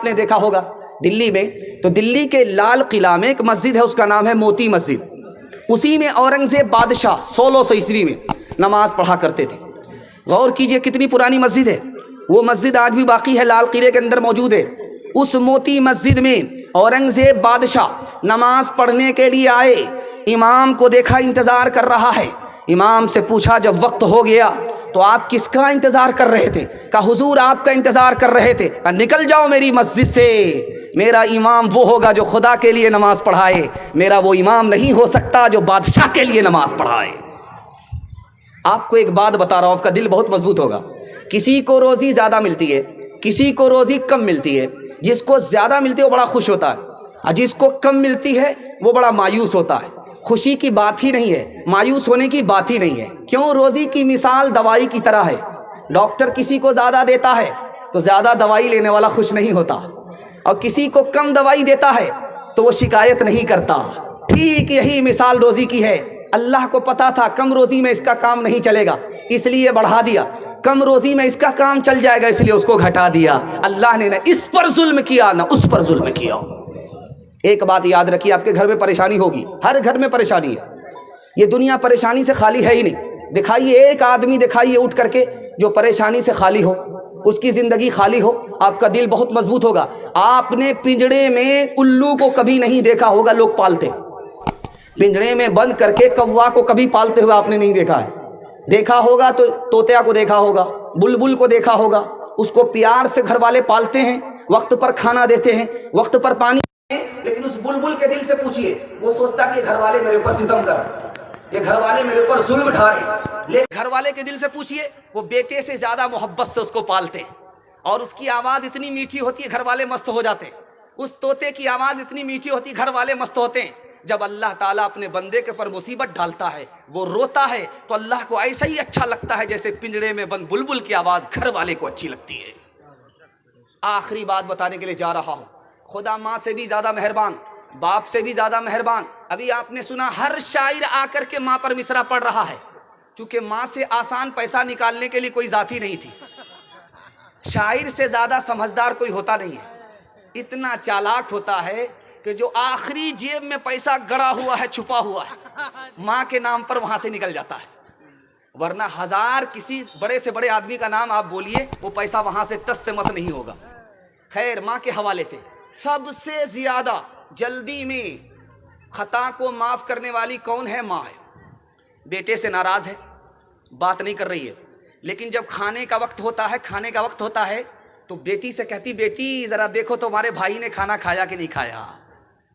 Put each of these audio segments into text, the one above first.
آپ نے دیکھا ہوگا دلی میں، تو دلی کے لال قلعہ میں ایک مسجد ہے، اس کا نام ہے موتی مسجد. اسی میں اورنگزیب بادشاہ 1600 عیسوی میں نماز پڑھا کرتے تھے. غور کیجئے کتنی پرانی مسجد ہے. وہ مسجد آج بھی باقی ہے، لال قلعے کے اندر موجود ہے. اس موتی مسجد میں اورنگزیب بادشاہ نماز پڑھنے کے لیے آئے. امام کو دیکھا انتظار کر رہا ہے. امام سے پوچھا جب وقت ہو گیا تو آپ کس کا انتظار کر رہے تھے؟ کہا حضور آپ کا انتظار کر رہے تھے. کہا نکل جاؤ میری مسجد سے، میرا امام وہ ہوگا جو خدا کے لیے نماز پڑھائے، میرا وہ امام نہیں ہو سکتا جو بادشاہ کے لیے نماز پڑھائے. آپ کو ایک بات بتا رہا ہوں، آپ کا دل بہت مضبوط ہوگا. کسی کو روزی زیادہ ملتی ہے، کسی کو روزی کم ملتی ہے. جس کو زیادہ ملتی ہے وہ بڑا خوش ہوتا ہے، اور جس کو کم ملتی ہے وہ بڑا مایوس ہوتا ہے. خوشی کی بات ہی نہیں ہے، مایوس ہونے کی بات ہی نہیں ہے. کیوں؟ روزی کی مثال دوائی کی طرح ہے. ڈاکٹر کسی کو زیادہ دیتا ہے تو زیادہ دوائی لینے والا خوش نہیں ہوتا، اور کسی کو کم دوائی دیتا ہے تو وہ شکایت نہیں کرتا. ٹھیک یہی مثال روزی کی ہے. اللہ کو پتا تھا کم روزی میں اس کا کام نہیں چلے گا، اس لیے بڑھا دیا. کم روزی میں اس کا کام چل جائے گا، اس لیے اس کو گھٹا دیا. اللہ نے نہ اس پر ظلم کیا نہ اس پر ظلم کیا. ایک بات یاد رکھیے، آپ کے گھر میں پریشانی ہوگی، ہر گھر میں پریشانی ہے. یہ دنیا پریشانی سے خالی ہے ہی نہیں. دکھائیے ایک آدمی دکھائیے اٹھ کر کے جو پریشانی سے خالی ہو، اس کی زندگی خالی ہو، آپ کا دل بہت مضبوط ہوگا. آپ نے پنجڑے میں الو کو کبھی نہیں دیکھا ہوگا، لوگ پالتے. پنجڑے میں بند کر کے کوا کو کبھی پالتے ہوئے آپ نے نہیں دیکھا ہے. دیکھا ہوگا تو طوطیا کو دیکھا ہوگا، بلبل کو دیکھا ہوگا. اس کو پیار سے گھر والے پالتے ہیں، وقت پر کھانا دیتے ہیں، وقت پر پانی دیتے ہیں. لیکن اس بلبل کے دل سے پوچھئے، وہ سوچتا کہ گھر والے میرے اوپر ستم کر رہے ہیں، یہ گھر والے میرے اوپر ظلم ڈھا رہے ہیں. لیکن گھر والے کے دل سے پوچھئے، وہ بیٹے سے زیادہ محبت سے اس کو پالتے ہیں. اور اس کی آواز اتنی میٹھی ہوتی ہے گھر والے مست ہو جاتے ہیں. اس طوطے کی آواز اتنی میٹھی ہوتی ہے گھر والے مست ہوتے ہیں. جب اللہ تعالیٰ اپنے بندے کے پر مصیبت ڈالتا ہے، وہ روتا ہے، تو اللہ کو ایسا ہی اچھا لگتا ہے جیسے پنجڑے میں بند بلبل کی آواز گھر والے کو اچھی لگتی ہے. آخری بات بتانے کے لیے جا رہا ہوں. خدا ماں سے بھی زیادہ مہربان، باپ سے بھی زیادہ مہربان. ابھی آپ نے سنا ہر شاعر آ کر کے ماں پر مصرع پڑھ رہا ہے، چونکہ ماں سے آسان پیسہ نکالنے کے لیے کوئی ذاتی نہیں تھی. شاعر سے زیادہ سمجھدار کوئی ہوتا نہیں ہے. اتنا چالاک ہوتا ہے کہ جو آخری جیب میں پیسہ گڑا ہوا ہے، چھپا ہوا ہے، ماں کے نام پر وہاں سے نکل جاتا ہے. ورنہ ہزار کسی بڑے سے بڑے آدمی کا نام آپ بولیے، وہ پیسہ وہاں سے ٹس سے مس نہیں ہوگا. خیر، ماں کے حوالے سے سب سے زیادہ جلدی میں خطا کو معاف کرنے والی کون ہے؟ ماں ہے. بیٹے سے ناراض ہے، بات نہیں کر رہی ہے، لیکن جب کھانے کا وقت ہوتا ہے تو بیٹی سے کہتی، بیٹی ذرا دیکھو تمہارے بھائی نے کھانا کھایا کہ نہیں کھایا.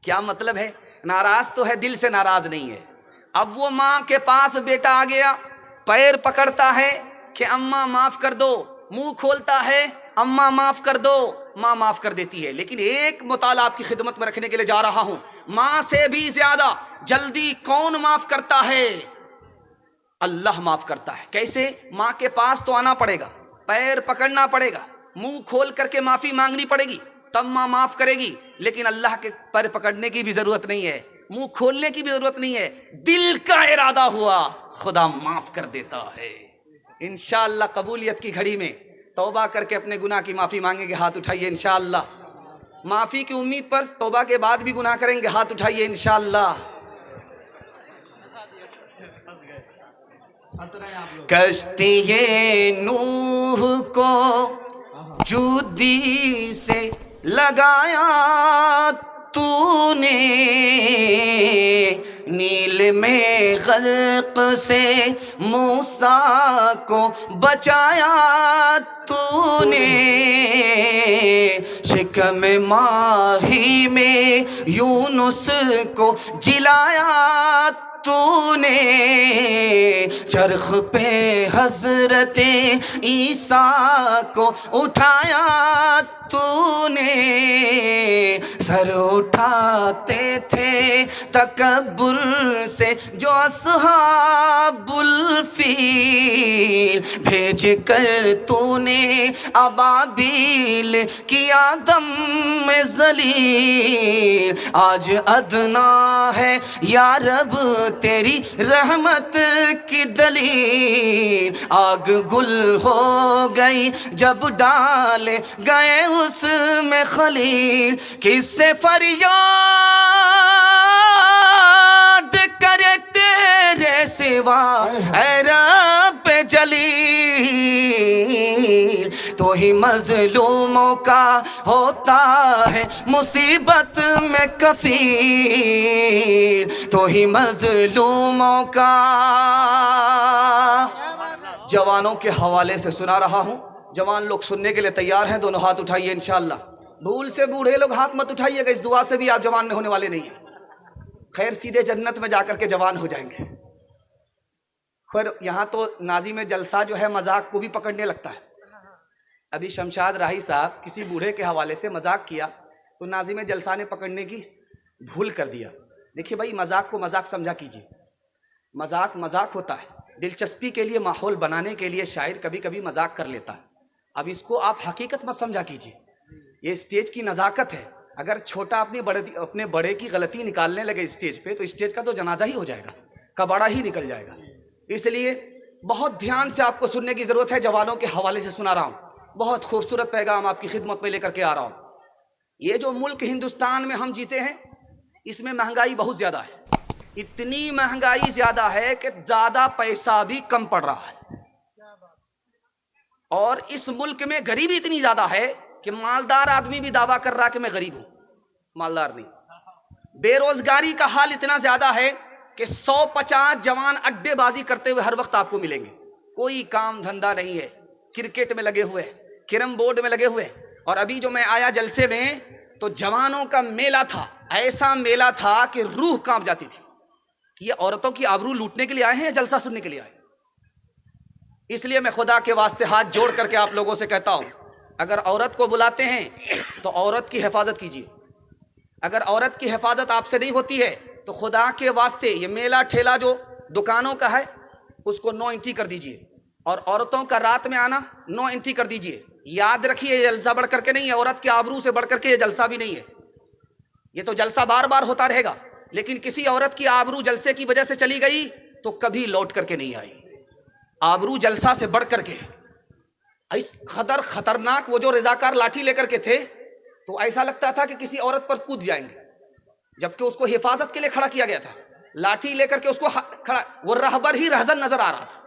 کیا مطلب ہے؟ ناراض تو ہے، دل سے ناراض نہیں ہے. اب وہ ماں کے پاس بیٹا آ گیا، پیر پکڑتا ہے کہ اماں معاف کر دو، منہ کھولتا ہے اماں معاف کر دو، ماں معاف کر دیتی ہے. لیکن ایک مطالعہ آپ کی خدمت میں رکھنے کے لیے جا رہا ہوں، ماں سے بھی زیادہ جلدی کون معاف کرتا ہے؟ اللہ معاف کرتا ہے. کیسے؟ ماں کے پاس تو آنا پڑے گا، پیر پکڑنا پڑے گا، منہ کھول کر کے معافی مانگنی پڑے گی، تب ماں معاف کرے گی. لیکن اللہ کے پیر پکڑنے کی بھی ضرورت نہیں ہے، منہ کھولنے کی بھی ضرورت نہیں ہے. دل کا ارادہ ہوا، خدا معاف کر دیتا ہے. انشاءاللہ قبولیت کی گھڑی میں توبہ کر کے اپنے گناہ کی معافی مانگیں گے، ہاتھ اٹھائیے. انشاءاللہ معافی کی امید پر توبہ کے بعد بھی گناہ کریں گے، ہاتھ اٹھائیے. انشاءاللہ کشتی نوح کو جودی سے لگایا تو نے، نیل میں غرق سے موسیٰ کو بچایا تو نے، شکم ماہی میں یونس کو جلایا تو نے، چرخ پہ حضرت عیسیٰ کو اٹھایا تو نے، سر اٹھاتے تھے تکبر سے جو اصحاب الفیل، بھیج کر تو نے ابابیل کیا دم میں ذلیل، آج ادنا ہے یا رب تیری رحمت کی دلیل، آگ گل ہو گئی جب ڈالے گئے اس میں خلیل، کس سے فریاد کرے تیرے سوا اے رب جلیل، تو ہی مظلوموں کا ہوتا ہے مصیبت میں کفیل، تو ہی مظلوموں کا۔ جوانوں کے حوالے سے سنا رہا ہوں، جوان لوگ سننے کے لیے تیار ہیں؟ دونوں ہاتھ اٹھائیے انشاءاللہ۔ بھول سے بوڑھے لوگ ہاتھ مت اٹھائیے گا، اس دعا سے بھی آپ جوان ہونے والے نہیں ہیں، خیر سیدھے جنت میں جا کر کے جوان ہو جائیں گے۔ خیر یہاں تو نازی میں جلسہ جو ہے مذاق کو بھی پکڑنے لگتا ہے۔ ابھی شمشاد راہی صاحب کسی بوڑھے کے حوالے سے مذاق کیا تو نازی میں جلسہ نے پکڑنے کی بھول کر دیا۔ دیکھیے بھائی، مذاق کو مذاق سمجھا کیجیے، مذاق مذاق ہوتا ہے، دلچسپی کے لیے، ماحول بنانے کے لیے شاعر کبھی کبھی مذاق کر لیتا ہے، اب اس کو آپ حقیقت مت سمجھا کیجیے، یہ اسٹیج کی نزاکت ہے۔ اگر چھوٹا اپنے بڑے کی غلطی نکالنے لگے اسٹیج پہ تو اسٹیج کا تو جنازہ ہی ہو جائے گا، کباڑا ہی نکل جائے گا۔ اس لیے بہت دھیان سے آپ کو سننے کی ضرورت ہے، جوانوں کے حوالے سے سنا رہا ہوں، بہت خوبصورت پیغام آپ کی خدمت میں لے کر کے آ رہا ہوں۔ یہ جو ملک ہندوستان میں ہم جیتے ہیں، اس میں مہنگائی بہت زیادہ ہے، اتنی مہنگائی زیادہ ہے کہ زیادہ پیسہ بھی کم پڑ رہا ہے، اور اس ملک میں غریبی اتنی زیادہ ہے کہ مالدار آدمی بھی دعویٰ کر رہا کہ میں غریب ہوں، مالدار نہیں۔ بے روزگاری کا حال اتنا زیادہ ہے کہ 150 جوان اڈے بازی کرتے ہوئے ہر وقت آپ کو ملیں گے، کوئی کام دھندا نہیں ہے، کرکٹ میں لگے ہوئے، کیرم بورڈ میں لگے ہوئے۔ اور ابھی جو میں آیا جلسے میں تو جوانوں کا میلہ تھا، ایسا میلہ تھا کہ روح کانپ جاتی تھی۔ یہ عورتوں کی آبرو لوٹنے کے لیے آئے ہیں یا جلسہ سننے کے لیے آئے؟ اس لیے میں خدا کے واسطے ہاتھ جوڑ کر کے آپ لوگوں سے کہتا ہوں، اگر عورت کو بلاتے ہیں تو عورت کی حفاظت کیجیے، اگر عورت کی حفاظت آپ سے نہیں ہوتی ہے تو خدا کے واسطے یہ میلہ ٹھیلا جو دکانوں کا ہے اس کو نو انٹری کر دیجیے، اور عورتوں کا رات میں آنا نو انٹری کر دیجیے۔ یاد رکھیے، یہ جلسہ بڑھ کر کے نہیں ہے، عورت کی آبرو سے بڑھ کر کے یہ جلسہ بھی نہیں ہے، یہ تو جلسہ بار بار ہوتا رہے گا، لیکن کسی عورت کی آبرو جلسے کی وجہ سے چلی گئی تو کبھی لوٹ کر کے نہیں آئی۔ آبرو جلسہ سے بڑھ کر کے، اس قدر خطرناک وہ جو رضاکار لاٹھی لے کر کے تھے تو ایسا لگتا تھا کہ کسی عورت پر کود جائیں گے، جبکہ اس کو حفاظت کے لیے کھڑا کیا گیا تھا، لاٹھی لے کر کے اس کو کھڑا، وہ رہبر ہی رہزن نظر آ رہا تھا۔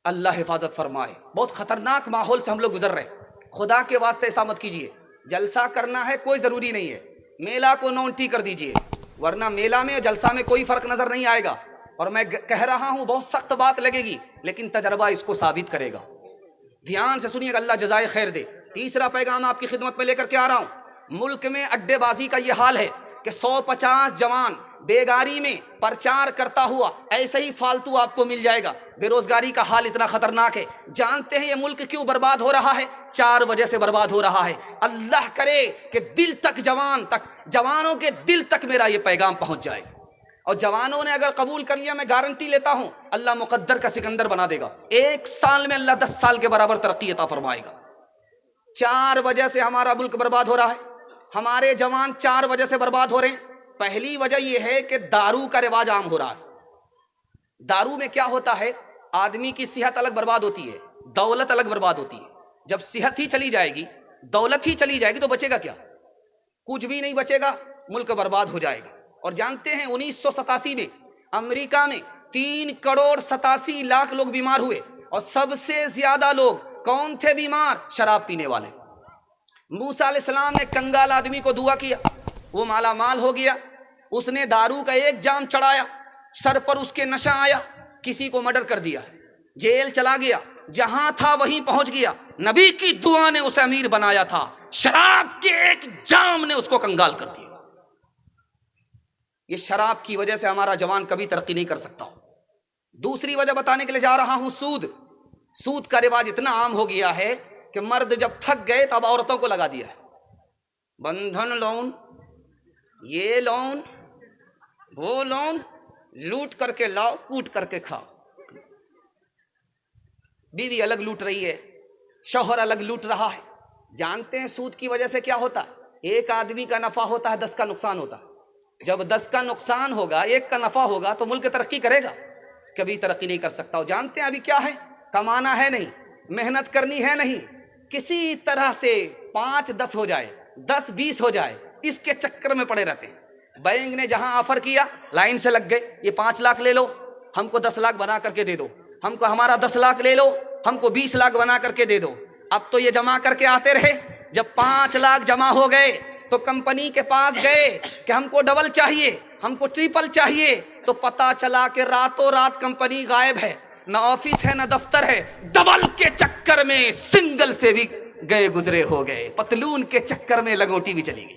اللہ حفاظت فرمائے، بہت خطرناک ماحول سے ہم لوگ گزر رہے، خدا کے واسطے ایسا مت کیجیے۔ جلسہ کرنا ہے کوئی ضروری نہیں ہے، میلہ کو نو انٹری کر دیجیے، ورنہ میلہ میں اور جلسہ میں کوئی فرق نظر نہیں آئے گا۔ اور میں کہہ رہا ہوں، بہت سخت بات لگے گی لیکن تجربہ اس کو ثابت کرے گا۔ دھیان سے سنیے گا، اللہ جزائے خیر دے۔ تیسرا پیغام آپ کی خدمت میں لے کر کے آ رہا ہوں، ملک میں اڈے بازی کا یہ حال ہے کہ 150 جوان بیگاری میں پرچار کرتا ہوا ایسے ہی فالتو آپ کو مل جائے گا۔ بے روزگاری کا حال اتنا خطرناک ہے، جانتے ہیں یہ ملک کیوں برباد ہو رہا ہے؟ 4 وجہ سے برباد ہو رہا ہے۔ اللہ کرے کہ دل تک، جوانوں کے دل تک میرا یہ پیغام پہنچ جائے، اور جوانوں نے اگر قبول کر لیا، میں گارنٹی لیتا ہوں اللہ مقدر کا سکندر بنا دے گا، 1 سال میں اللہ 10 سال کے برابر ترقی عطا فرمائے گا۔ 4 وجہ سے ہمارا ملک برباد ہو رہا ہے، ہمارے جوان 4 وجہ سے برباد ہو رہے ہیں۔ پہلی وجہ یہ ہے کہ دارو کا رواج عام ہو رہا ہے۔ دارو میں کیا ہوتا ہے، آدمی کی صحت الگ برباد ہوتی ہے، دولت الگ برباد ہوتی ہے۔ جب صحت ہی چلی جائے گی، دولت ہی چلی جائے گی تو بچے گا کیا؟ کچھ بھی نہیں بچے گا، ملک برباد ہو جائے گا۔ اور جانتے ہیں 1987 میں امریکہ میں 3,87,00,000 لوگ بیمار ہوئے، اور سب سے زیادہ لوگ کون تھے بیمار؟ شراب پینے والے۔ موسیٰ علیہ السلام نے کنگال آدمی کو دعا کیا، وہ مالا مال ہو گیا، اس نے دارو کا 1 جام چڑھایا، سر پر اس کے نشہ آیا، کسی کو مرڈر کر دیا، جیل چلا گیا، جہاں تھا وہیں پہنچ گیا۔ نبی کی دعا نے اسے امیر بنایا تھا، شراب کے 1 جام نے اس کو کنگال کر دیا۔ یہ شراب کی وجہ سے ہمارا جوان کبھی ترقی نہیں کر سکتا۔ دوسری وجہ بتانے کے لیے جا رہا ہوں، سود کا رواج اتنا عام ہو گیا ہے کہ مرد جب تھک گئے تب عورتوں کو لگا دیا ہے۔ بندھن لون یہ لون وہ لون، لوٹ کر کے لاؤ کوٹ کر کے کھاؤ. بیوی الگ لوٹ رہی ہے، شوہر الگ لوٹ رہا ہے. جانتے ہیں سود کی وجہ سے کیا ہوتا؟ ایک آدمی کا نفع ہوتا ہے، 10 کا نقصان ہوتا ہے. جب 10 کا نقصان ہوگا، 1 کا نفع ہوگا تو ملک ترقی کرے گا؟ کبھی ترقی نہیں کر سکتا. اور جانتے ہیں ابھی کیا ہے؟ کمانا ہے نہیں، محنت کرنی ہے نہیں، کسی طرح سے 5-10 ہو جائے، 10-20 ہو جائے، اس کے چکر میں پڑے رہتے ہیں. بینک نے جہاں آفر کیا لائن سے لگ گئے، یہ 5 لاکھ لے لو، ہم کو 10 لاکھ بنا کر کے دے دو، ہم کو ہمارا 10 لاکھ لے لو، ہم کو 20 لاکھ بنا کر کے دے دو. اب تو یہ جمع کر کے آتے رہے. جب 5 لاکھ جمع ہو گئے تو کمپنی کے پاس گئے کہ ہم کو ڈبل چاہیے، ہم کو ٹریپل چاہیے. تو پتا چلا کہ راتوں رات کمپنی غائب ہے، نہ آفس ہے نہ دفتر ہے. ڈبل کے چکر میں سنگل سے بھی گئے گزرے ہو گئے، پتلون کے چکر میں لنگوٹی بھی چلی گئی.